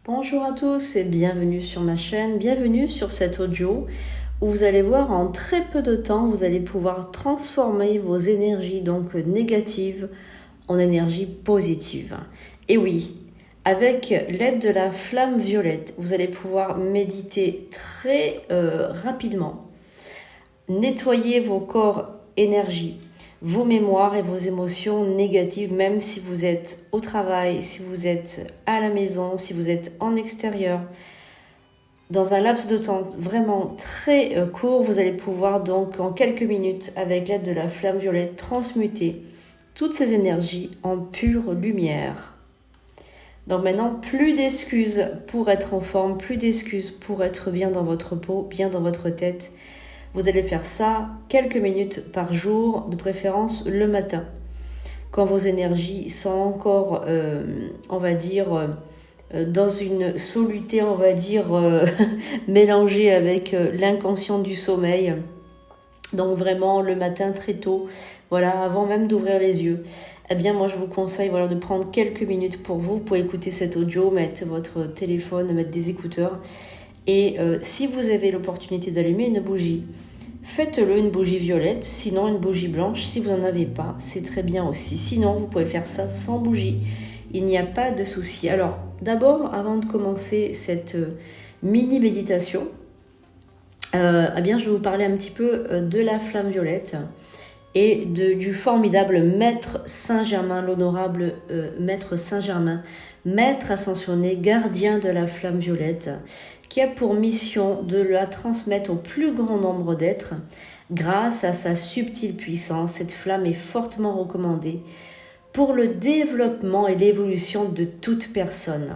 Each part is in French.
Bonjour à tous et bienvenue sur ma chaîne, bienvenue sur cet audio où vous allez voir en très peu de temps, vous allez pouvoir transformer vos énergies donc négatives en énergie positive. Et oui, avec l'aide de la flamme violette, vous allez pouvoir méditer très rapidement, nettoyer vos corps énergie, vos mémoires et vos émotions négatives, même si vous êtes au travail, si vous êtes à la maison, si vous êtes en extérieur. Dans un laps de temps vraiment très court, vous allez pouvoir donc en quelques minutes, avec l'aide de la flamme violette, transmuter toutes ces énergies en pure lumière. Donc maintenant, plus d'excuses pour être en forme, plus d'excuses pour être bien dans votre peau, bien dans votre tête. Vous allez faire ça quelques minutes par jour, de préférence le matin, quand vos énergies sont encore, on va dire, dans une soluté, on va dire, mélangée avec l'inconscient du sommeil. Donc vraiment le matin très tôt, voilà, avant même d'ouvrir les yeux. Eh bien moi je vous conseille voilà, de prendre quelques minutes pour vous. Vous pouvez écouter cet audio, mettre votre téléphone, mettre des écouteurs. Et si vous avez l'opportunité d'allumer une bougie, faites-le une bougie violette, sinon une bougie blanche. Si vous n'en avez pas, c'est très bien aussi. Sinon, vous pouvez faire ça sans bougie. Il n'y a pas de souci. Alors, d'abord, avant de commencer cette mini-méditation, eh bien, je vais vous parler un petit peu de la flamme violette et du formidable Maître Saint-Germain, l'honorable Maître Saint-Germain, Maître ascensionné, gardien de la flamme violette, qui a pour mission de la transmettre au plus grand nombre d'êtres. Grâce à sa subtile puissance, cette flamme est fortement recommandée pour le développement et l'évolution de toute personne.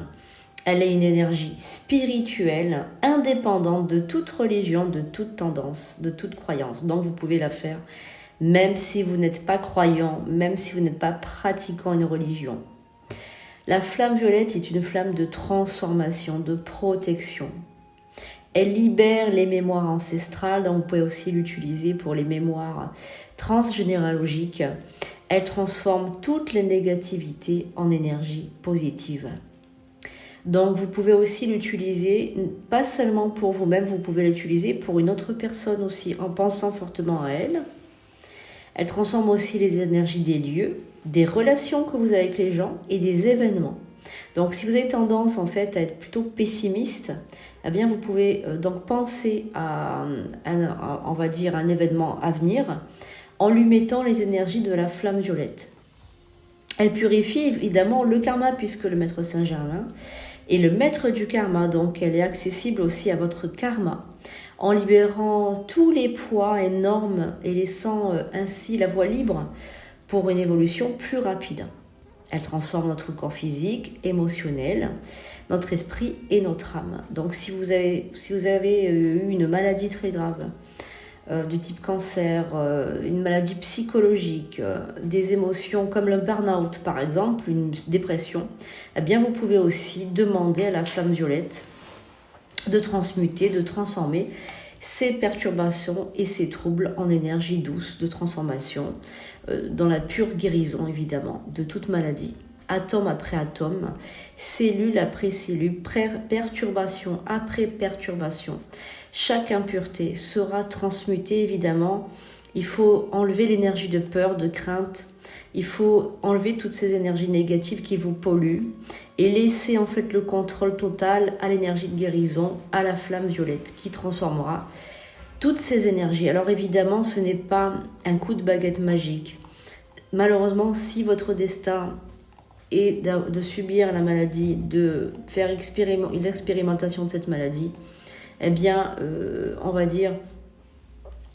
Elle est une énergie spirituelle, indépendante de toute religion, de toute tendance, de toute croyance. Donc vous pouvez la faire même si vous n'êtes pas croyant, même si vous n'êtes pas pratiquant une religion. La flamme violette est une flamme de transformation, de protection. Elle libère les mémoires ancestrales, donc vous pouvez aussi l'utiliser pour les mémoires transgénéalogiques. Elle transforme toutes les négativités en énergie positive. Donc vous pouvez aussi l'utiliser, pas seulement pour vous-même, vous pouvez l'utiliser pour une autre personne aussi, en pensant fortement à elle. Elle transforme aussi les énergies des lieux, des relations que vous avez avec les gens et des événements. Donc si vous avez tendance en fait à être plutôt pessimiste, eh bien vous pouvez donc penser à on va dire un événement à venir en lui mettant les énergies de la flamme violette. Elle purifie évidemment le karma puisque le Maître Saint-Germain est le maître du karma, donc elle est accessible aussi à votre karma en libérant tous les poids et normes et laissant ainsi la voie libre pour une évolution plus rapide. Elle transforme notre corps physique, émotionnel, notre esprit et notre âme. Donc si vous avez eu une maladie très grave, du type cancer, une maladie psychologique, des émotions comme le burn-out par exemple, une dépression, eh bien vous pouvez aussi demander à la flamme violette de transmuter, de transformer ces perturbations et ces troubles en énergie douce de transformation, dans la pure guérison évidemment de toute maladie, atome après atome, cellule après cellule, perturbation après perturbation. Chaque impureté sera transmutée évidemment. Il faut enlever l'énergie de peur, de crainte. Il faut enlever toutes ces énergies négatives qui vous polluent et laisser en fait le contrôle total à l'énergie de guérison, à la flamme violette qui transformera toutes ces énergies. Alors évidemment, ce n'est pas un coup de baguette magique. Malheureusement, si votre destin est de subir la maladie, de faire l'expérimentation de cette maladie, eh bien, on va dire,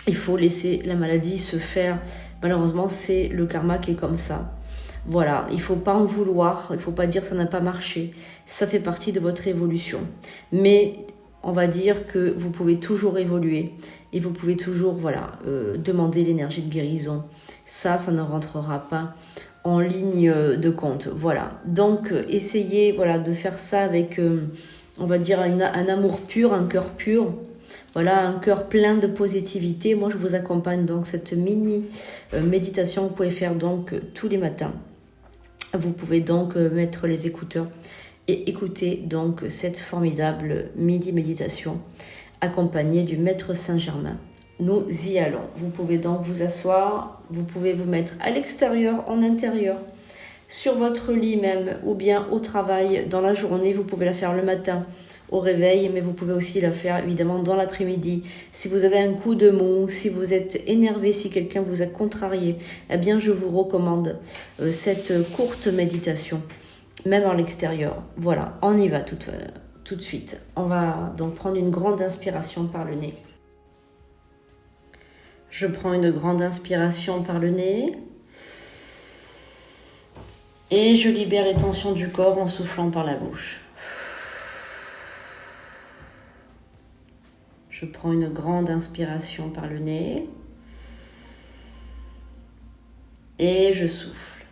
il faut laisser la maladie se faire. Malheureusement, c'est le karma qui est comme ça. Voilà, il ne faut pas en vouloir, il ne faut pas dire ça n'a pas marché. Ça fait partie de votre évolution. Mais on va dire que vous pouvez toujours évoluer et vous pouvez toujours demander l'énergie de guérison. Ça ne rentrera pas en ligne de compte. Voilà, donc essayez de faire ça avec, on va dire, un amour pur, un cœur pur. Voilà, un cœur plein de positivité. Moi, je vous accompagne donc cette mini méditation que vous pouvez faire donc tous les matins. Vous pouvez donc mettre les écouteurs et écoutez donc cette formidable midi méditation accompagnée du Maître Saint-Germain. Nous y allons. Vous pouvez donc vous asseoir, vous pouvez vous mettre à l'extérieur, en intérieur, sur votre lit même, ou bien au travail, dans la journée. Vous pouvez la faire le matin au réveil, mais vous pouvez aussi la faire évidemment dans l'après-midi. Si vous avez un coup de mou, si vous êtes énervé, si quelqu'un vous a contrarié, eh bien je vous recommande cette courte méditation, même en l'extérieur. Voilà, on y va tout de suite. On va donc prendre une grande inspiration par le nez. Je prends une grande inspiration par le nez et je libère les tensions du corps en soufflant par la bouche. Je prends une grande inspiration par le nez et je souffle.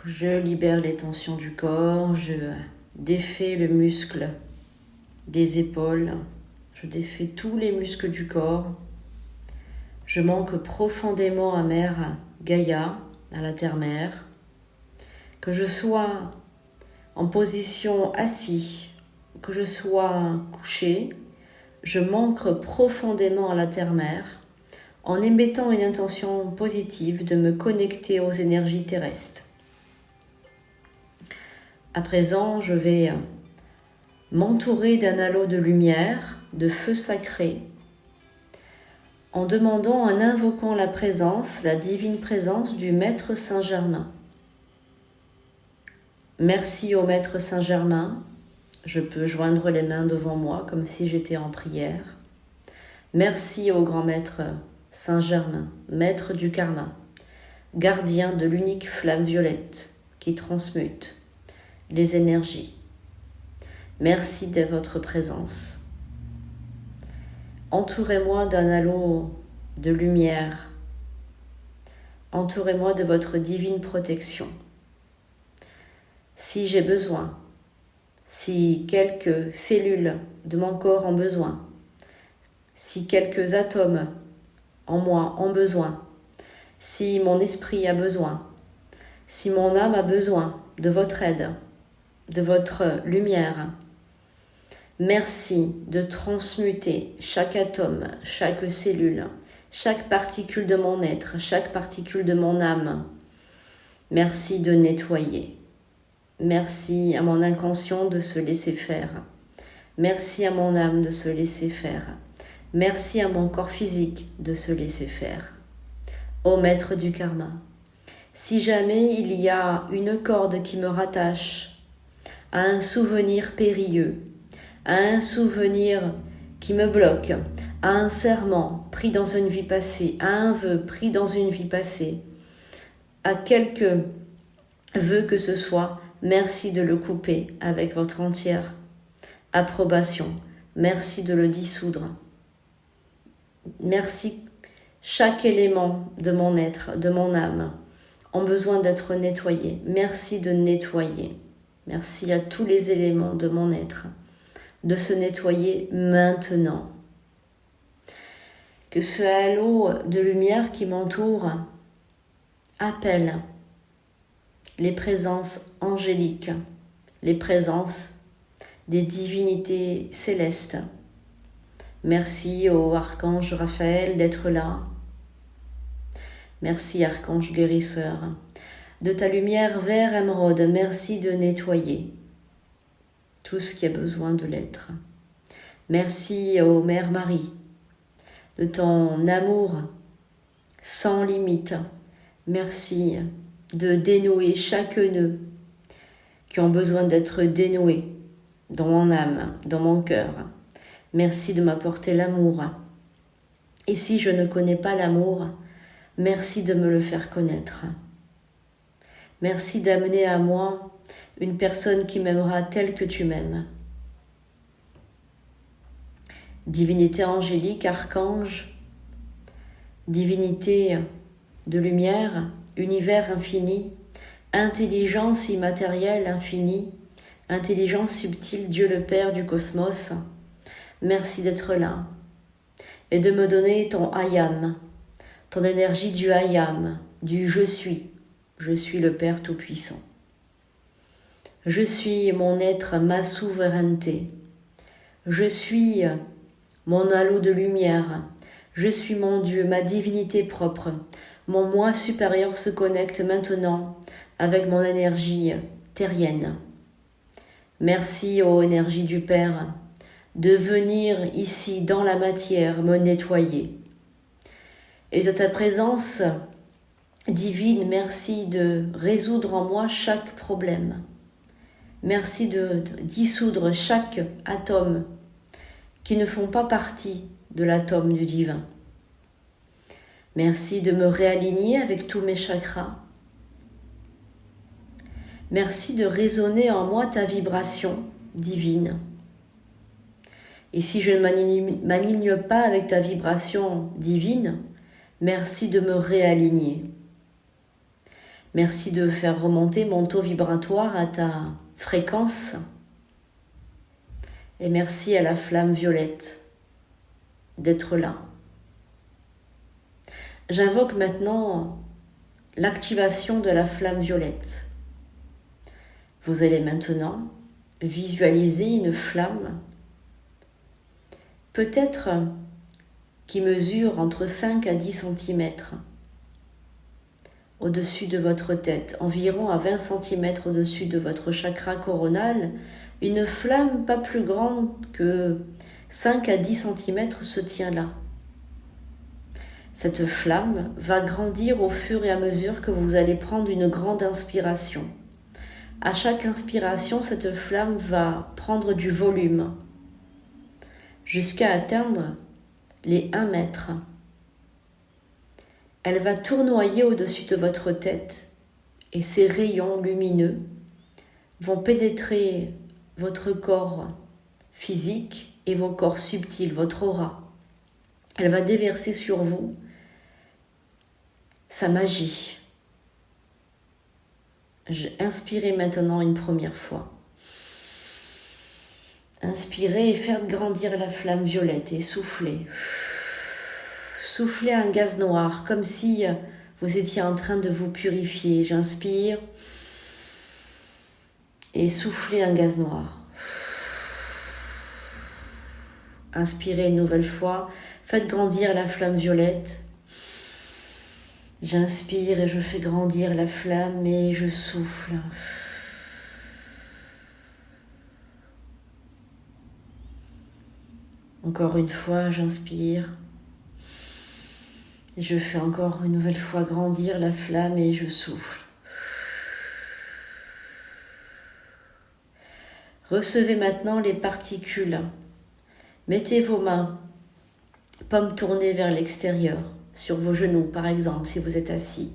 Je libère les tensions du corps, je défais le muscle des épaules, je défais tous les muscles du corps. Je manque profondément à Mère Gaïa, à la terre-mère. Que je sois en position assis, que je sois couché, je manque profondément à la terre-mère en émettant une intention positive de me connecter aux énergies terrestres. À présent, je vais m'entourer d'un halo de lumière, de feu sacré, en demandant, en invoquant la présence, la divine présence du Maître Saint-Germain. Merci au Maître Saint-Germain. Je peux joindre les mains devant moi comme si j'étais en prière. Merci au grand Maître Saint-Germain, Maître du karma, gardien de l'unique flamme violette qui transmute les énergies. Merci de votre présence. Entourez-moi d'un halo de lumière. Entourez-moi de votre divine protection. Si j'ai besoin, si quelques cellules de mon corps ont besoin, si quelques atomes en moi ont besoin, si mon esprit a besoin, si mon âme a besoin de votre aide, de votre lumière, merci de transmuter chaque atome, chaque cellule, chaque particule de mon être, chaque particule de mon âme. Merci de nettoyer. Merci à mon inconscient de se laisser faire. Merci à mon âme de se laisser faire. Merci à mon corps physique de se laisser faire. Ô Maître du karma, si jamais il y a une corde qui me rattache à un souvenir périlleux, à un souvenir qui me bloque, à un serment pris dans une vie passée, à un vœu pris dans une vie passée, à quelque vœu que ce soit, merci de le couper avec votre entière approbation. Merci de le dissoudre. Merci, chaque élément de mon être, de mon âme, ont besoin d'être nettoyés. Merci de nettoyer. Merci à tous les éléments de mon être de se nettoyer maintenant. Que ce halo de lumière qui m'entoure appelle les présences angéliques, les présences des divinités célestes. Merci au archange Raphaël d'être là. Merci archange guérisseur. De ta lumière vert émeraude, merci de nettoyer tout ce qui a besoin de l'être. Merci ô Mère Marie, de ton amour sans limite. Merci de dénouer chaque nœud qui ont besoin d'être dénoués dans mon âme, dans mon cœur. Merci de m'apporter l'amour. Et si je ne connais pas l'amour, merci de me le faire connaître. Merci d'amener à moi une personne qui m'aimera telle que tu m'aimes. Divinité angélique, archange, divinité de lumière, univers infini, intelligence immatérielle infinie, intelligence subtile, Dieu le Père du cosmos, merci d'être là et de me donner ton Ayam, ton énergie du Ayam, du je suis le Père Tout-Puissant. Je suis mon être, ma souveraineté. Je suis mon halo de lumière. Je suis mon Dieu, ma divinité propre. Mon moi supérieur se connecte maintenant avec mon énergie terrienne. Merci, ô énergie du Père, de venir ici dans la matière me nettoyer. Et de ta présence divine, merci de résoudre en moi chaque problème. Merci de dissoudre chaque atome qui ne font pas partie de l'atome du divin. Merci de me réaligner avec tous mes chakras. Merci de résonner en moi ta vibration divine. Et si je ne m'aligne pas avec ta vibration divine, merci de me réaligner. Merci de faire remonter mon taux vibratoire à ta fréquence. Et merci à la flamme violette d'être là. J'invoque maintenant l'activation de la flamme violette. Vous allez maintenant visualiser une flamme, peut-être qui mesure entre 5 à 10 cm au-dessus de votre tête, environ à 20 cm au-dessus de votre chakra coronal, une flamme pas plus grande que 5 à 10 cm se tient là. Cette flamme va grandir au fur et à mesure que vous allez prendre une grande inspiration. À chaque inspiration, cette flamme va prendre du volume jusqu'à atteindre les 1 mètre. Elle va tournoyer au-dessus de votre tête et ses rayons lumineux vont pénétrer votre corps physique et vos corps subtils, votre aura. Elle va déverser sur vous sa magie. Inspirez maintenant une première fois. Inspirez et faites grandir la flamme violette et soufflez. Soufflez un gaz noir comme si vous étiez en train de vous purifier. J'inspire et soufflez un gaz noir. Inspirez une nouvelle fois. Faites grandir la flamme violette. J'inspire et je fais grandir la flamme et je souffle. Encore une fois, j'inspire. Je fais encore une nouvelle fois grandir la flamme et je souffle. Recevez maintenant les particules. Mettez vos mains, paumes tournées vers l'extérieur, sur vos genoux par exemple si vous êtes assis.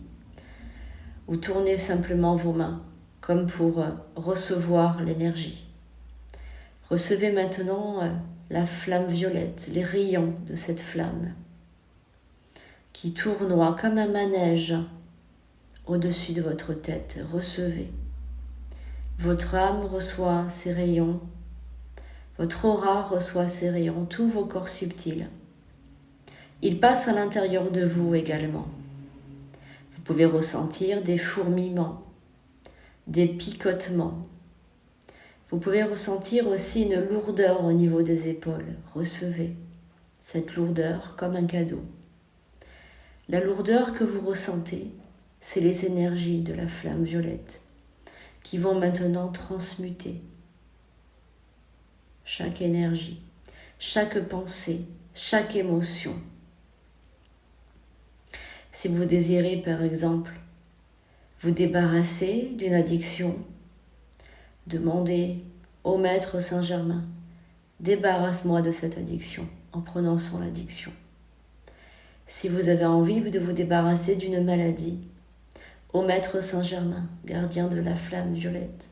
Ou tournez simplement vos mains comme pour recevoir l'énergie. Recevez maintenant la flamme violette, les rayons de cette flamme qui tournoie comme un manège au-dessus de votre tête. Recevez. Votre âme reçoit ces rayons. Votre aura reçoit ces rayons, tous vos corps subtils. Ils passent à l'intérieur de vous également. Vous pouvez ressentir des fourmillements, des picotements. Vous pouvez ressentir aussi une lourdeur au niveau des épaules. Recevez cette lourdeur comme un cadeau. La lourdeur que vous ressentez, c'est les énergies de la flamme violette qui vont maintenant transmuter chaque énergie, chaque pensée, chaque émotion. Si vous désirez, par exemple, vous débarrasser d'une addiction, demandez au Maître Saint-Germain, débarrasse-moi de cette addiction en prononçant l'addiction. Si vous avez envie de vous débarrasser d'une maladie, au Maître Saint-Germain, gardien de la flamme violette,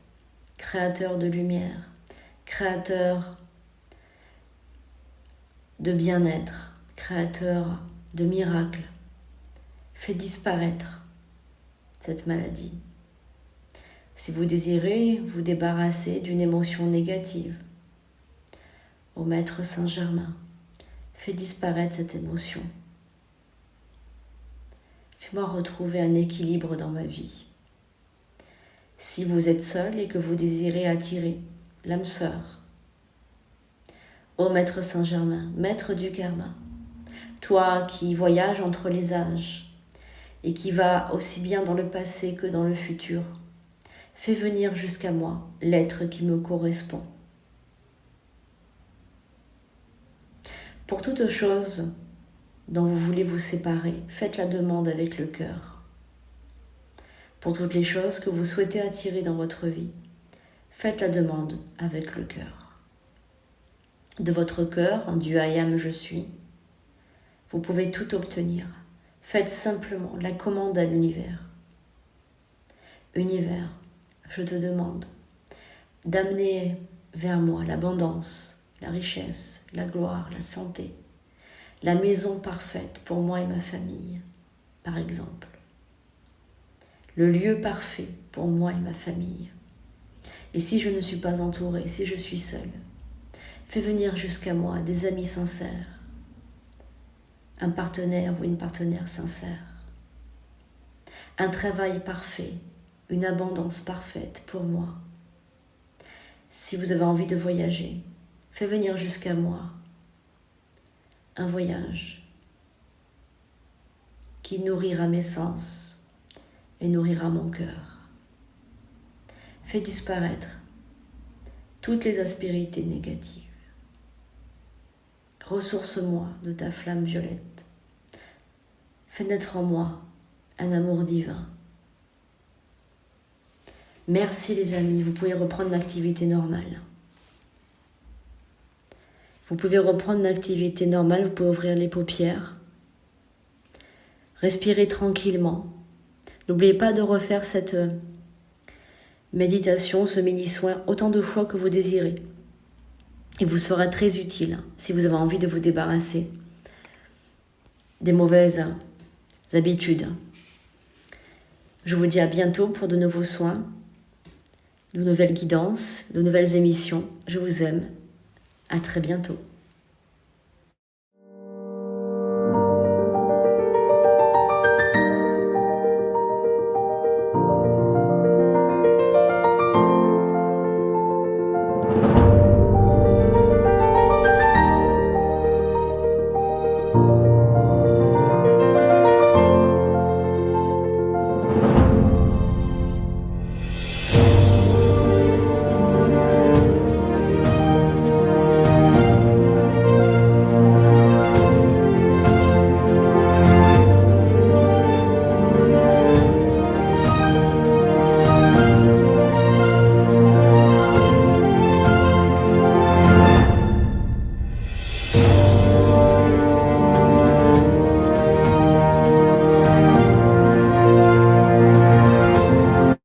créateur de lumière, créateur de bien-être, créateur de miracles, faites disparaître cette maladie. Si vous désirez vous débarrasser d'une émotion négative, au Maître Saint-Germain, faites disparaître cette émotion. Fais-moi retrouver un équilibre dans ma vie. Si vous êtes seul et que vous désirez attirer l'âme sœur, ô Maître Saint-Germain, Maître du karma, toi qui voyages entre les âges et qui vas aussi bien dans le passé que dans le futur, fais venir jusqu'à moi l'être qui me correspond. Pour toute chose dont vous voulez vous séparer, faites la demande avec le cœur. Pour toutes les choses que vous souhaitez attirer dans votre vie, faites la demande avec le cœur. De votre cœur, du I am je suis, vous pouvez tout obtenir. Faites simplement la commande à l'univers. Univers, je te demande d'amener vers moi l'abondance, la richesse, la gloire, la santé, la maison parfaite pour moi et ma famille, par exemple. Le lieu parfait pour moi et ma famille. Et si je ne suis pas entourée, si je suis seule, fais venir jusqu'à moi des amis sincères, un partenaire ou une partenaire sincère, un travail parfait, une abondance parfaite pour moi. Si vous avez envie de voyager, fais venir jusqu'à moi un voyage qui nourrira mes sens et nourrira mon cœur. Fais disparaître toutes les aspérités négatives. Ressource-moi de ta flamme violette. Fais naître en moi un amour divin. Merci les amis, vous pouvez reprendre l'activité normale. Vous pouvez reprendre l'activité normale, vous pouvez ouvrir les paupières. Respirez tranquillement. N'oubliez pas de refaire cette méditation, ce mini-soin, autant de fois que vous désirez. Il vous sera très utile si vous avez envie de vous débarrasser des mauvaises habitudes. Je vous dis à bientôt pour de nouveaux soins, de nouvelles guidances, de nouvelles émissions. Je vous aime. À très bientôt.